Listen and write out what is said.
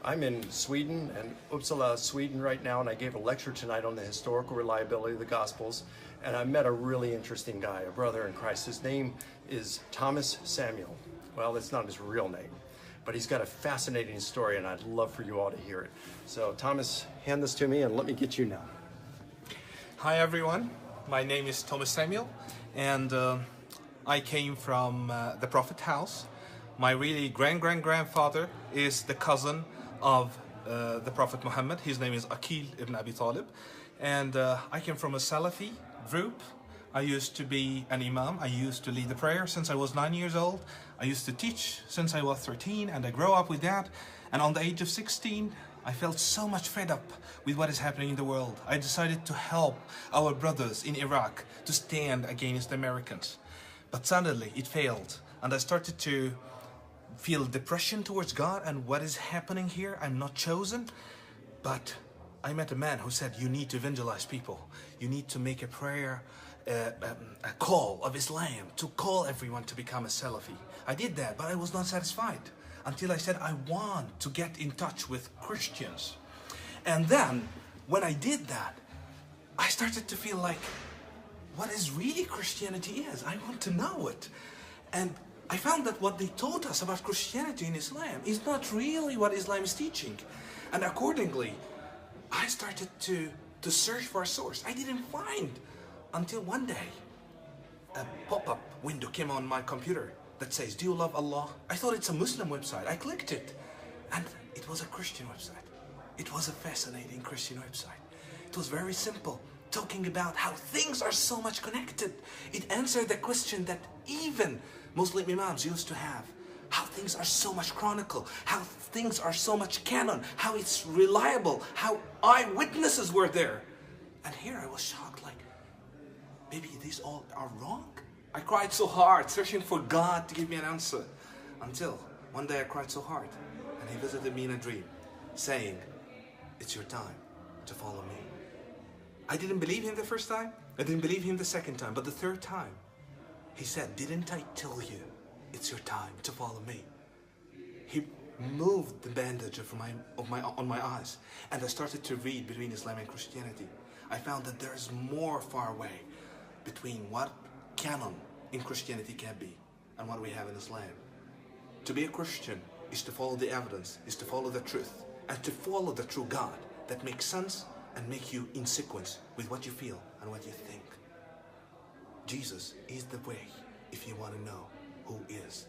I'm in Sweden and Uppsala, Sweden right now, and I gave a lecture tonight on the historical reliability of the Gospels. And I met a really interesting guy, a brother in Christ. His name is Thomas Samuel. Well, that's not his real name, but he's got a fascinating story, and I'd love for you all to hear it. So, Thomas, hand this to me and let me get you now. Hi, everyone. My name is Thomas Samuel, and I came from the Prophet house. My really grandfather is the cousin of the Prophet Muhammad. His name is Aqil ibn Abi Talib. And I came from a Salafi group. I used to be an Imam. I used to lead the prayer since I was 9 years old. I used to teach since I was 13, and I grew up with that. And on the age of 16, I felt so much fed up with what is happening in the world. I decided to help our brothers in Iraq to stand against the Americans. But suddenly it failed, and I started to feel depression towards God and what is happening here. I'm not chosen. But I met a man who said, you need to evangelize people. You need to make a prayer, a call of Islam, to call everyone to become a Salafi. I did that, but I was not satisfied until I said, I want to get in touch with Christians. And then when I did that, I started to feel like, what is really Christianity is? I want to know it. And I found that what they taught us about Christianity in Islam is not really what Islam is teaching. And accordingly, I started to search for a source. I didn't find until one day a pop-up window came on my computer that says, do you love Allah? I thought it's a Muslim website. I clicked it, and it was a Christian website. It was a fascinating Christian website. It was very simple, talking about how things are so much connected. It answered the question that even Muslim Imams used to have. How things are so much chronicle, how things are so much canon, how it's reliable, how eyewitnesses were there. And here I was shocked, like, maybe these all are wrong? I cried so hard, searching for God to give me an answer. Until one day I cried so hard, and he visited me in a dream, saying, it's your time to follow me. I didn't believe him the first time, I didn't believe him the second time, but the third time, he said, didn't I tell you it's your time to follow me? He moved the bandage on my eyes, and I started to read between Islam and Christianity. I found that there is more far away between what canon in Christianity can be and what we have in Islam. To be a Christian is to follow the evidence, is to follow the truth, and to follow the true God that makes sense and make you in sequence with what you feel and what you think. Jesus is the way if you want to know who is